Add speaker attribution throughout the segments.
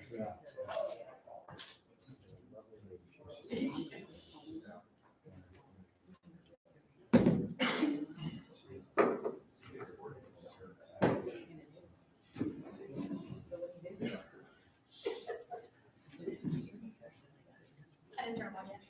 Speaker 1: I didn't turn one yet.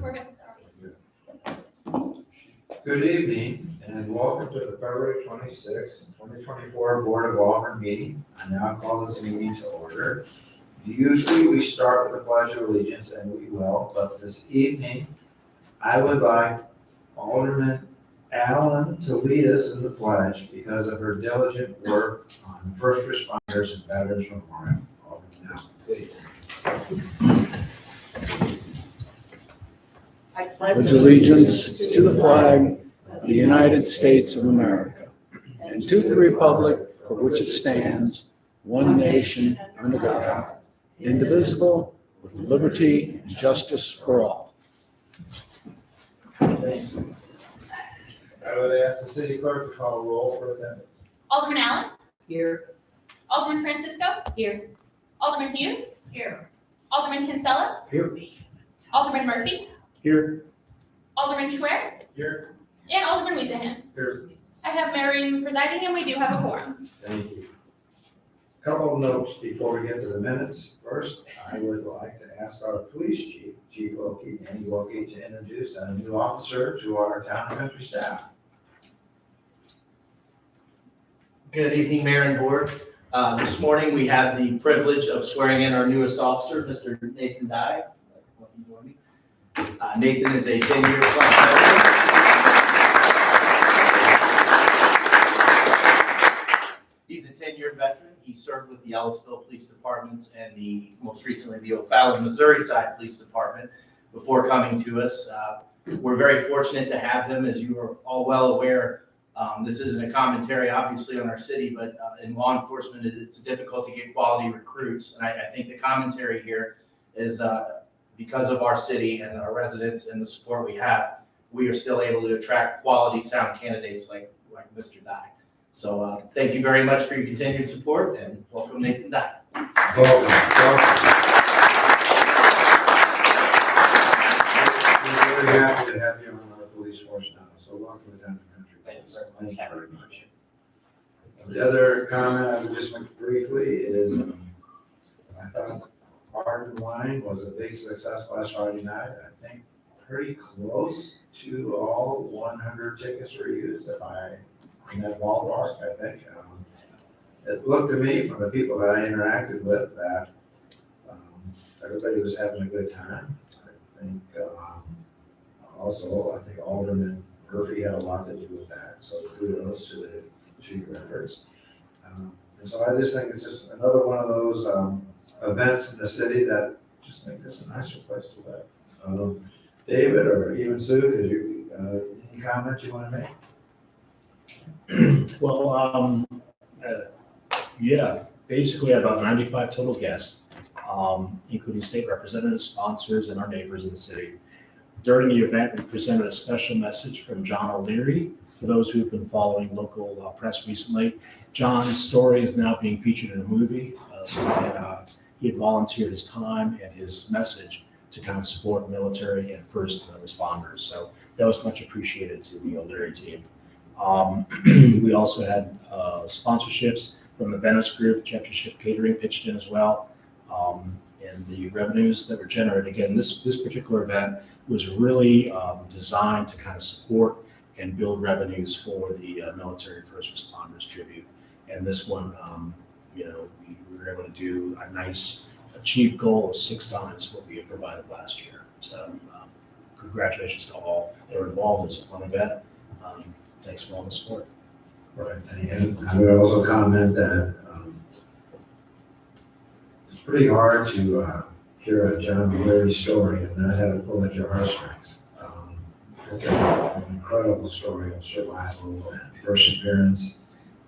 Speaker 1: We're good.
Speaker 2: Good evening and welcome to the February 26th, 2024 Board of Aldermen meeting. I now call this meeting to order. Usually we start with the Pledge of Allegiance, and we will, but this evening I would like Alderman Allen to lead us in the pledge because of her diligent work on first responders and veterans memorial. Alderman Allen, please.
Speaker 3: I pledge allegiance to the flag of the United States of America and to the republic for which it stands, one nation, under God, indivisible, with liberty and justice for all.
Speaker 2: Thank you. I would ask the city clerk to call a roll for attendance.
Speaker 1: Alderman Allen?
Speaker 3: Here.
Speaker 1: Alderman Francisco? Here. Alderman Hughes? Here. Alderman Kinsella?
Speaker 3: Here.
Speaker 1: Alderman Murphy?
Speaker 3: Here.
Speaker 1: Alderman Schwer?
Speaker 2: Here.
Speaker 1: And Alderman Weezahan.
Speaker 2: Here.
Speaker 1: I have Mary presiding and we do have a quorum.
Speaker 2: Thank you. Couple of notes before we get to the minutes. First, I would like to ask our police chief, Chief Wilkie, Andy Wilkie, to introduce a new officer to our town and country staff.
Speaker 4: Good evening, Mayor and Board. This morning, we had the privilege of swearing in our newest officer, Mr. Nathan Dye. Nathan is a 10-year plus veteran. He's a 10-year veteran. He served with the Ellisville Police Departments and most recently, the O'Fallon, Missouri side Police Department before coming to us. We're very fortunate to have him. As you are all well aware, this isn't a commentary, obviously, on our city, but in law enforcement, it's difficult to get quality recruits. And I think the commentary here is because of our city and our residents and the support we have, we are still able to attract quality, sound candidates like Mr. Dye. So thank you very much for your continued support, and welcome Nathan Dye.
Speaker 2: Welcome. We're very happy to have you on our police force now, so welcome to town and country. Thank you very much. The other comment I would just make briefly is I thought Art and Wine was a big success last Friday night. I think pretty close to all 100 tickets were used in that ballpark, I think. It looked to me from the people that I interacted with that everybody was having a good time. I think also, I think Alderman Murphy had a lot to do with that, so kudos to your efforts. And so I just think it's just another one of those events in the city that just make this a nicer place to live. David or even Sue, any comment you want to make?
Speaker 5: Well, yeah, basically about 95 total guests, including state representatives, sponsors, and our neighbors in the city. During the event, we presented a special message from John O'Leary. For those who've been following local press recently, John's story is now being featured in a movie. He had volunteered his time and his message to kind of support military and first responders. So that was much appreciated to the O'Leary team. We also had sponsorships from the Venice Group, Championship Catering pitched in as well. And the revenues that were generated, again, this particular event was really designed to kind of support and build revenues for the military first responders tribute. And this one, we were able to do a nice achieved goal of 6 times what we had provided last year. So congratulations to all that were involved. It was a fun event. Thanks for all the support.
Speaker 2: Right, and I would also comment that it's pretty hard to hear a John O'Leary story and not have it pull at your heartstrings. It's an incredible story of survival and perseverance,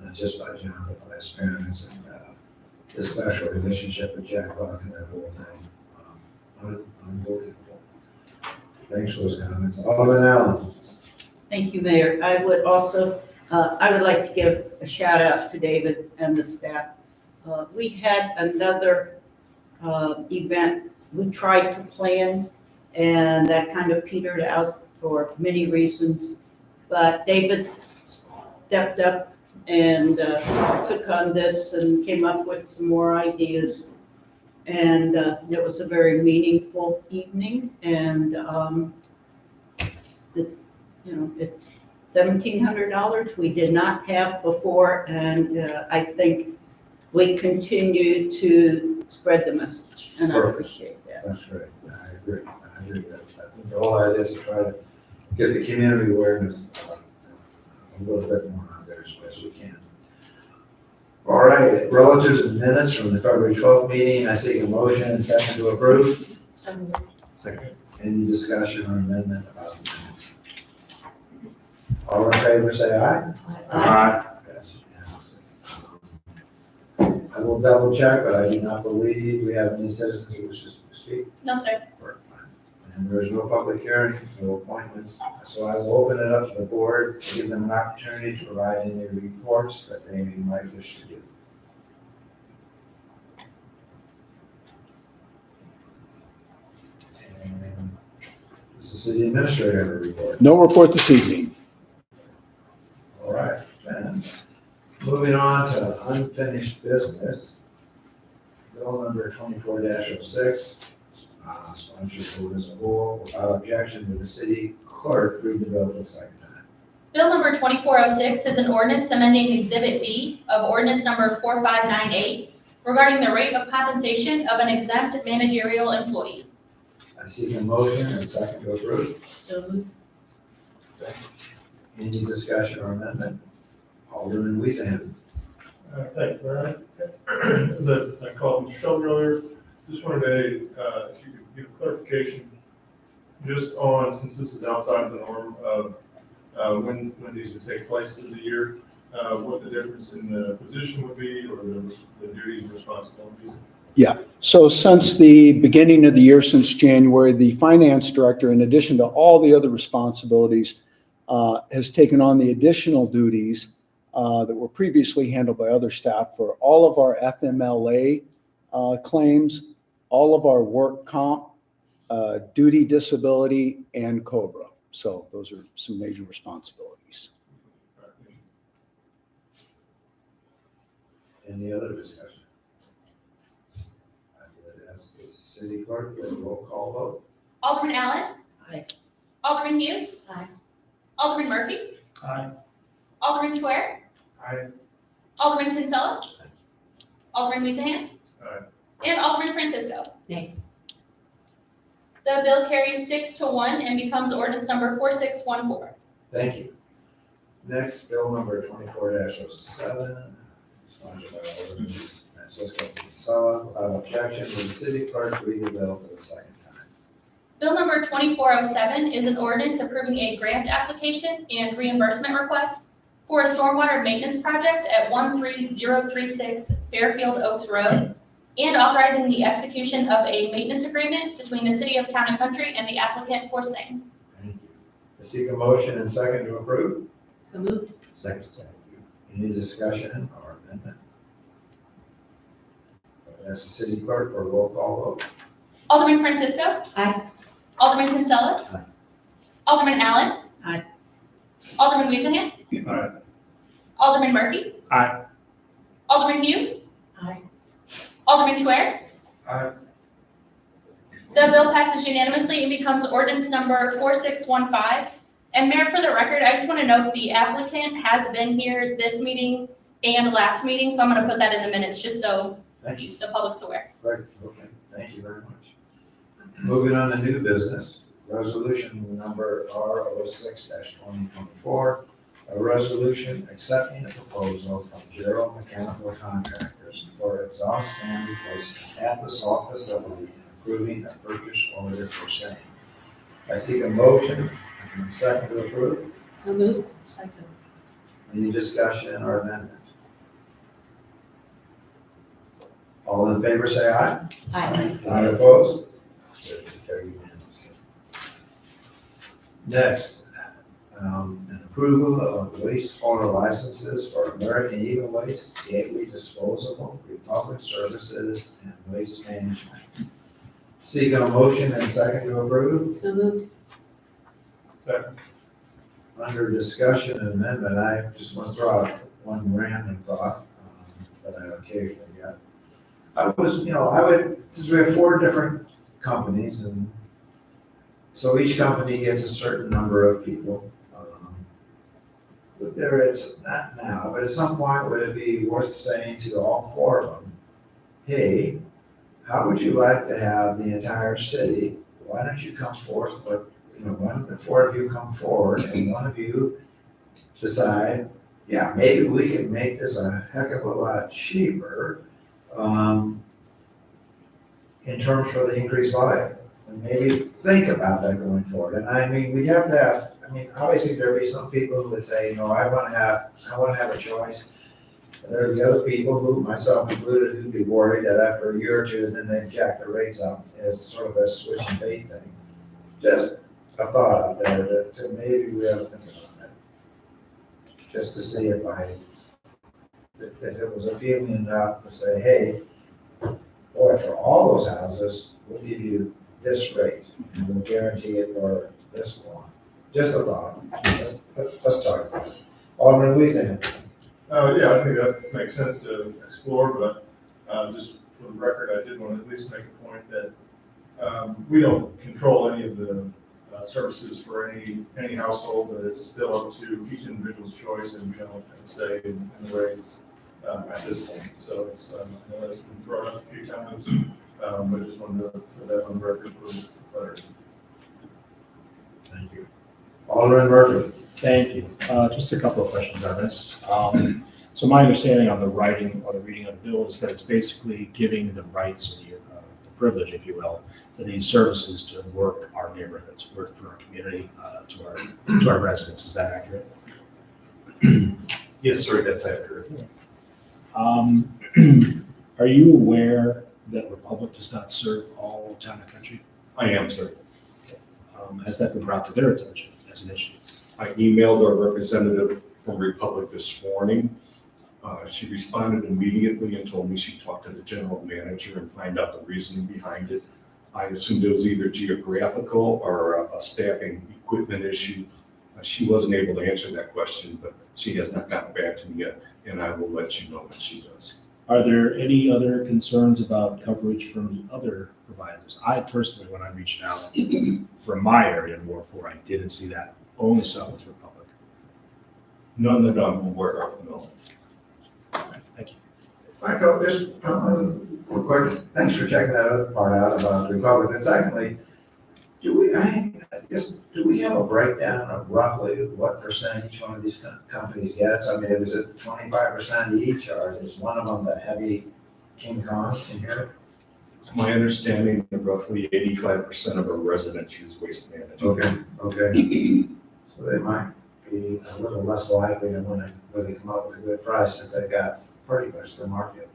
Speaker 2: not just by John, but by his parents, and his special relationship with Jack Buck and that whole thing. Unbelievable. Thanks for those comments. Alderman Allen.
Speaker 6: Thank you, Mayor. I would also, I would like to give a shout out to David and the staff. We had another event we tried to plan, and that kind of petered out for many reasons. But David stepped up and took on this and came up with some more ideas. And it was a very meaningful evening, and it's $1,700 we did not have before, and I think we continue to spread the message, and I appreciate that.
Speaker 2: That's great. I agree. I think the whole idea is to try to get the community awareness a little bit more out there as we can. All right, relative to the minutes from the February 12th meeting, I seek a motion and second to approve. Second. Any discussion or amendment about the minutes? All in favor, say aye. Yes, unanimously. I will double check, but I do not believe we have any citizens who wish to speak.
Speaker 1: No, sir.
Speaker 2: And there is no public hearing, no appointments, so I will open it up to the board, give them an opportunity to provide any reports that they might wish to do. And does the city administrator have a report?
Speaker 3: No report this evening.
Speaker 2: All right, then, moving on to unfinished business. Bill number 24-06. Sponsored vote as a whole, without objection, to the city clerk read the bill for the second time.
Speaker 1: Bill number 2406 is an ordinance amending Exhibit B of ordinance number 4598 regarding the rate of compensation of an exempt managerial employee.
Speaker 2: I seek a motion and second to approve.
Speaker 6: So moved.
Speaker 2: Any discussion or amendment? Alderman Weezer.
Speaker 7: Thank you, Brian. As I called Michelle earlier, just wanted to, if you could give clarification just on, since this is outside of the norm of when these would take place through the year, what the difference in the position would be, or the duties and responsibilities.
Speaker 3: So since the beginning of the year, since January, the finance director, in addition to all the other responsibilities, has taken on the additional duties that were previously handled by other staff for all of our FMLA claims, all of our work comp, duty disability, and COBRA. So those are some major responsibilities.
Speaker 2: Any other discussion? I would ask the city clerk for a roll call vote.
Speaker 1: Alderman Allen.
Speaker 6: Aye.
Speaker 1: Alderman Hughes.
Speaker 6: Aye.
Speaker 1: Alderman Murphy.
Speaker 7: Aye.
Speaker 1: Alderman Schwer.
Speaker 7: Aye.
Speaker 1: Alderman Kinsella. Alderman Weezer.
Speaker 7: Aye.
Speaker 1: And Alderman Francisco.
Speaker 6: Nay.
Speaker 1: The bill carries 6-1 and becomes ordinance number 4614.
Speaker 2: Thank you. Next, bill number 24-07, sponsored by Alderman Francisco Kinsella. Without objection, will the city clerk read the bill for the second time?
Speaker 1: Bill number 2407 is an ordinance approving a grant application and reimbursement request for a stormwater maintenance project at 13036 Fairfield Oaks Road, and authorizing the execution of a maintenance agreement between the City of Town and Country and the applicant for same.
Speaker 2: Thank you. I seek a motion and second to approve.
Speaker 6: So moved.
Speaker 2: Second. Any discussion or amendment? As the city clerk for a roll call vote.
Speaker 1: Alderman Francisco.
Speaker 6: Aye.
Speaker 1: Alderman Kinsella.
Speaker 2: Aye.
Speaker 1: Alderman Allen.
Speaker 6: Aye.
Speaker 1: Alderman Weezer.
Speaker 7: Aye.
Speaker 1: Alderman Murphy.
Speaker 5: Aye.
Speaker 1: Alderman Hughes.
Speaker 6: Aye.
Speaker 1: Alderman Schwer.
Speaker 7: Aye.
Speaker 1: The bill passes unanimously and becomes ordinance number 4615. And Mayor, for the record, I just want to note the applicant has been here this meeting and last meeting, so I'm going to put that in the minutes just so
Speaker 2: Thank you.
Speaker 1: the public's aware.
Speaker 2: Right, okay, thank you very much. Moving on to new business, resolution number R06-2024, a resolution accepting a proposal from Gerald Mechanical Contractors for exhaust fan replacement at the salt facility and approving a purchase order for same. I seek a motion and Second to approve.
Speaker 8: So moved. Second.
Speaker 2: Any discussion or amendment? All in favor, say aye.
Speaker 8: Aye.
Speaker 2: Any opposed? Carried unanimously. Next, an approval of wastewater licenses for American Eagle Waste, Gateway Disposable, Republic Services, and Waste Management. Seek a motion and second to approve.
Speaker 8: So moved.
Speaker 7: Second.
Speaker 2: Under discussion and amendment, I just want to throw out one random thought that I occasionally get. Since we have 4 different companies, and so each company gets a certain number of people. But it's not now, but at some point, would it be worth saying to all 4 of them, hey, how would you like to have the entire city? Why don't you come forth with, why don't the 4 of you come forward and one of you decide, yeah, maybe we could make this a heck of a lot cheaper in terms for the increased volume. And maybe think about that going forward. And I mean, we'd have to have, obviously there'd be some people who would say, I want to have a choice. There would be other people who, myself included, who'd be worried that after a year or two, then they'd jack the rates up as sort of a switch and bait thing. Just a thought out there that maybe we ought to think about that. Just to see if it was appealing enough to say, hey, boy, for all those houses, we'll give you this rate and we'll guarantee it for this long. Just a thought. Let's talk about it. Alderman Louisiana.
Speaker 7: Yeah, I think that makes sense to explore, but just for the record, I did want to at least make a point that we don't control any of the services for any household, but it's still up to each individual's choice, and we don't have a say in the rates at this point. So it's, I know that's been brought up a few times, but I just wanted to put that on the record for clarity.
Speaker 2: Thank you. Alderman Murphy.
Speaker 5: Thank you. Just a couple of questions on this. So my understanding on the writing or the reading of the bill is that it's basically giving the rights or the privilege, if you will, to these services to work our neighborhoods, work for our community, to our residents. Is that accurate?
Speaker 9: Yes, sir, that's accurate.
Speaker 5: Are you aware that Republic does not serve all town and country?
Speaker 9: I am, sir.
Speaker 5: Has that been brought to their attention as an issue?
Speaker 9: I emailed our representative from Republic this morning. She responded immediately and told me she talked to the general manager and find out the reasoning behind it. I assumed it was either geographical or a staffing equipment issue. She wasn't able to answer that question, but she has not gotten back to me yet, and I will let you know when she does.
Speaker 5: Are there any other concerns about coverage from the other providers? I personally, when I reached out from my area in Ward 4, I didn't see that. Only saw it with Republic.
Speaker 9: None that I'm aware of, no.
Speaker 5: Thank you.
Speaker 2: Michael, just quick question. Thanks for checking that other part out about the Republic. And secondly, do we have a breakdown of roughly what percent each one of these companies gets? I mean, is it 25% each, or is one of them the heavy King Kong in here?
Speaker 9: It's my understanding that roughly 85% of our residents use waste management.
Speaker 2: Okay. So they might be a little less likely to want to really come up with a good price since they've got pretty much the market.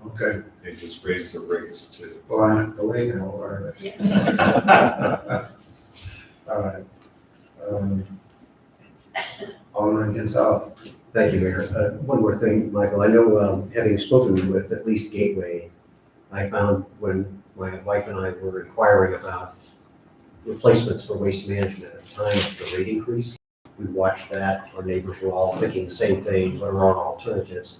Speaker 2: Okay.
Speaker 9: They just raise the rates too.
Speaker 2: Well, I don't believe in all of it. All right. Alderman Kinsella.
Speaker 10: Thank you, Mayor. One more thing, Michael. I know, having spoken with at least Gateway, I found when my wife and I were inquiring about replacements for waste management at the time of the rate increase, we watched that. Our neighbors were all thinking the same thing, what are our alternatives?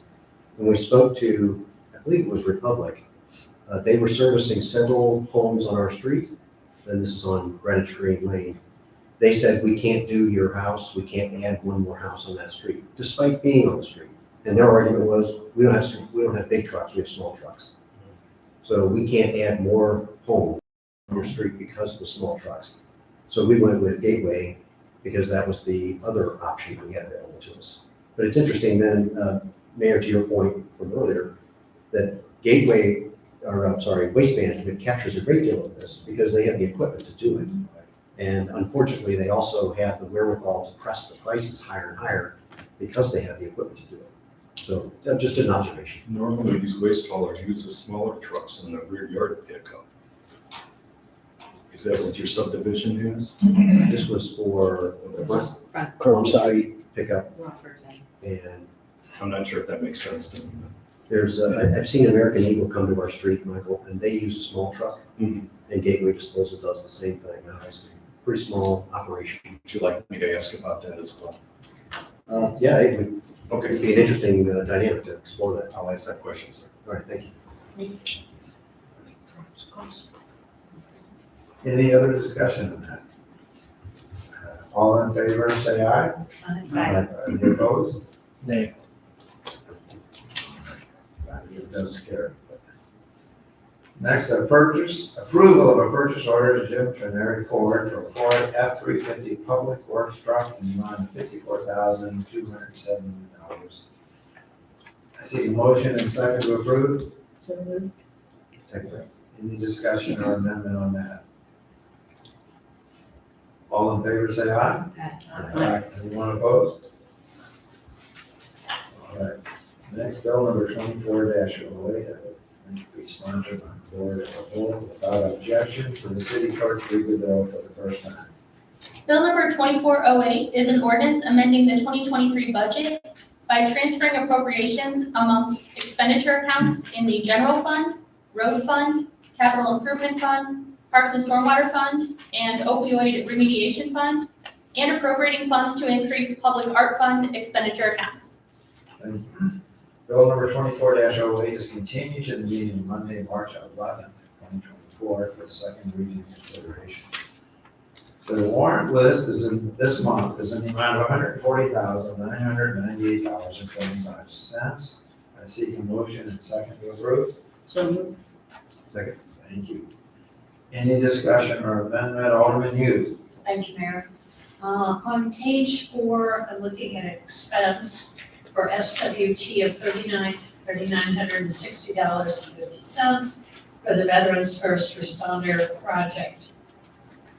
Speaker 10: When we spoke to, I believe it was Republic, they were servicing several homes on our street, and this is on Greenwich Green Lane. They said, we can't do your house, we can't add one more house on that street, despite being on the street. And their argument was, we don't have big trucks, we have small trucks. So we can't add more homes on your street because of the small trucks. So we went with Gateway because that was the other option we had available to us. But it's interesting then, Mayor, to your point from earlier, that Waste Management captures a great deal of this because they have the equipment to do it. And unfortunately, they also have the wherewithal to press the prices higher and higher because they have the equipment to do it. So just an observation.
Speaker 9: Normally, these waste haulers use the smaller trucks in the rear yard pickup. Is that what your subdivision is?
Speaker 10: This was for
Speaker 3: Curbside.
Speaker 10: pickup,
Speaker 8: Rockford's in.
Speaker 10: and
Speaker 9: I'm not sure if that makes sense to me.
Speaker 10: there's, I've seen American Eagle come to our street, Michael, and they use a small truck.
Speaker 9: Mhm.
Speaker 10: And Gateway Disposal does the same thing. Now, it's a pretty small operation.
Speaker 9: Would you like me to ask about that as well?
Speaker 10: Yeah, it would
Speaker 9: Okay,
Speaker 10: be an interesting dynamic to explore that.
Speaker 9: I'll ask that question, sir.
Speaker 10: All right, thank you.
Speaker 2: Any other discussion on that? All in favor, say aye. Any opposed?
Speaker 5: Nay.
Speaker 2: It does carry. Next, approval of a purchase order to Jim Trenary Ford for a Ford F-350 Public Works truck in the amount of $54,271. I see a motion and second to approve.
Speaker 8: So
Speaker 2: Second. Any discussion or amendment on that? All in favor, say aye. Anyone opposed? All right. Next, bill number 24-08, I think we sponsored on the board as a whole without objection for the city clerk to read the bill for the first time.
Speaker 1: Bill number 2408 is an ordinance amending the 2023 budget by transferring appropriations amongst expenditure accounts in the general fund, road fund, capital improvement fund, parks and stormwater fund, and opioid remediation fund, and appropriating funds to increase public art fund expenditure accounts.
Speaker 2: Thank you. Bill number 24-08 is continued to the meeting of Monday, March 11th, 2024, for the second reading and consideration. The warrant list this month is in the amount of $140,998.25. I seek a motion and second to approve.
Speaker 6: So moved.
Speaker 2: Second. Thank you. Any discussion or amendment, Alderman Hughes?
Speaker 8: Thank you, Mayor. On page 4, I'm looking at expense for SWT of $3,960.50 for the Veterans First Responder Project.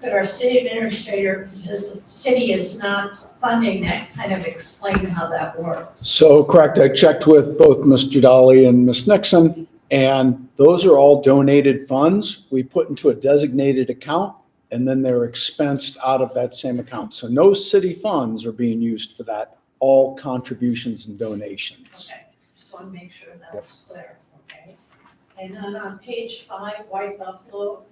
Speaker 8: Could our city administrator, because the city is not funding that, kind of explain how that works?
Speaker 3: So correct, I checked with both Ms. Jadali and Ms. Nixon, and those are all donated funds we put into a designated account, and then they're expensed out of that same account. So no city funds are being used for that, all contributions and donations.
Speaker 8: Okay, just want to make sure that was clear, okay? And then on page 5, White Buffalo,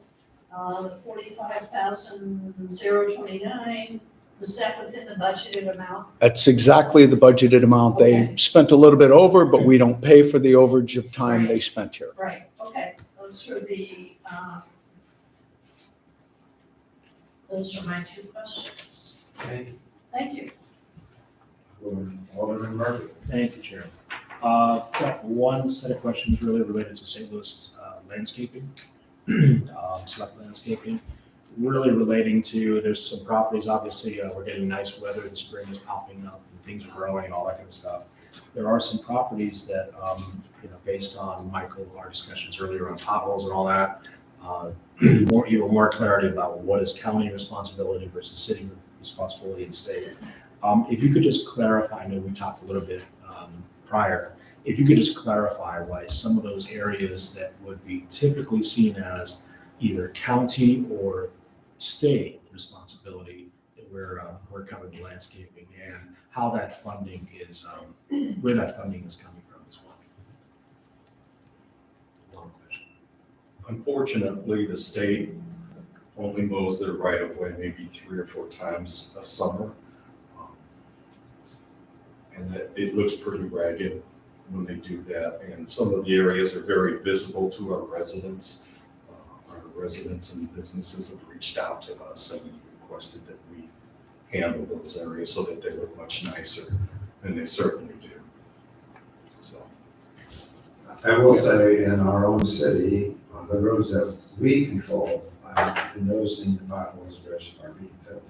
Speaker 8: the $45,029, was that within the budgeted amount?
Speaker 3: That's exactly the budgeted amount. They
Speaker 8: Okay.
Speaker 3: spent a little bit over, but we don't pay for the overage of time they spent here.
Speaker 8: Right, okay, those are my 2 questions.
Speaker 2: Okay.
Speaker 8: Thank you.
Speaker 2: Alderman Murphy.
Speaker 5: Thank you, Chair. Got one set of questions really related to St. Louis landscaping, select landscaping, really relating to, there's some properties, obviously, we're getting nice weather, the spring is popping up, and things are growing and all that kind of stuff. There are some properties that, based on Michael, our discussions earlier on potholes and all that, more clarity about what is county responsibility versus city responsibility and state. If you could just clarify, I know we talked a little bit prior, if you could just clarify why some of those areas that would be typically seen as either county or state responsibility, that we're covering landscaping, and how that funding is, where that funding is coming from as well. Long question.
Speaker 9: Unfortunately, the state only mows their right of way maybe 3 or 4 times a summer. And that it looks pretty ragged when they do that. And some of the areas are very visible to our residents. Our residents and businesses have reached out to us and requested that we handle those areas so that they look much nicer, and they certainly do. So,
Speaker 2: I will say, in our own city, on the roads that we control, I've been noticing the potholes are being filled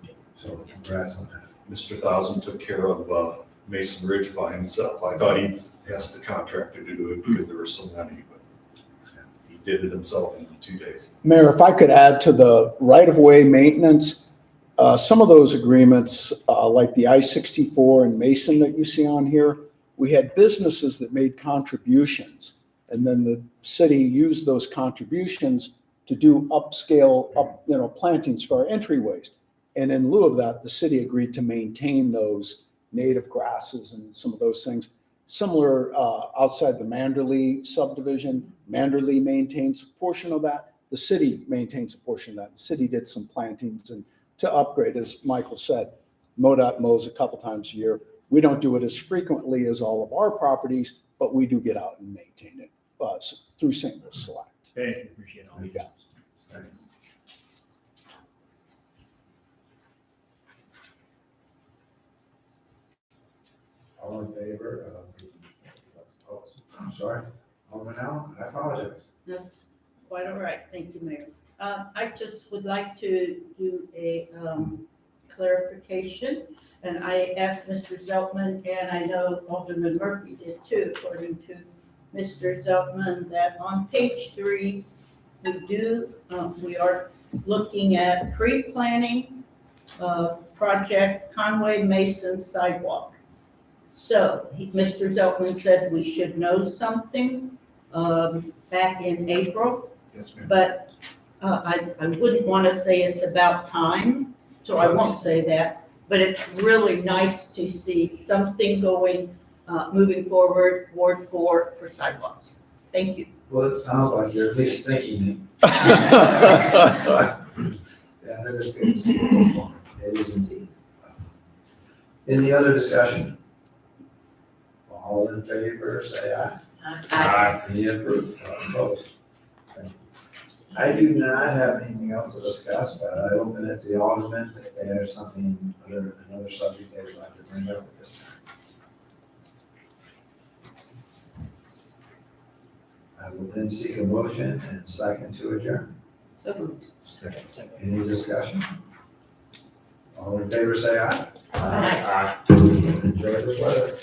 Speaker 2: in. So congrats on that.
Speaker 9: Mr. Thousand took care of Mason Ridge by himself. I thought he asked the contractor to do it because there were so many, but he did it himself in 2 days.
Speaker 3: Mayor, if I could add to the right-of-way maintenance, some of those agreements, like the I-64 and Mason that you see on here, we had businesses that made contributions, and then the city used those contributions to do upscale, plantings for our entryways. And in lieu of that, the city agreed to maintain those native grasses and some of those things. Similar outside the Manderley subdivision, Manderley maintains a portion of that. The city maintains a portion of that. The city did some plantings and to upgrade, as Michael said, MoDOT mows a couple times a year. We don't do it as frequently as all of our properties, but we do get out and maintain it through St. Louis Select.
Speaker 5: Thank you, appreciate all.
Speaker 3: Yeah.
Speaker 2: All in favor of, I'm sorry, Alderman Allen, I apologize.
Speaker 6: Quite all right, thank you, Mayor. I just would like to do a clarification, and I asked Mr. Zeltman, and I know Alderman Murphy did too, according to Mr. Zeltman, that on page 3, we are looking at pre-planning project Conway Mason sidewalk. So Mr. Zeltman said we should know something back in April,
Speaker 9: Yes, ma'am.
Speaker 6: but I wouldn't want to say it's about time, so I won't say that. But it's really nice to see something going, moving forward, Ward 4 for sidewalks. Thank you.
Speaker 2: Well, it sounds like you're at least thinking it. Yeah, it is good to see it go forward. It is indeed. Any other discussion? All in favor, say aye. Any opposed? Thank you. I do not have anything else to discuss, but I open it to the aldermen if they have something, another subject they would like to bring up at this time. I will then seek a motion and second to adjourn.
Speaker 6: So moved.
Speaker 2: Any discussion? All in favor, say aye.
Speaker 6: Aye.
Speaker 2: Enjoy this weather.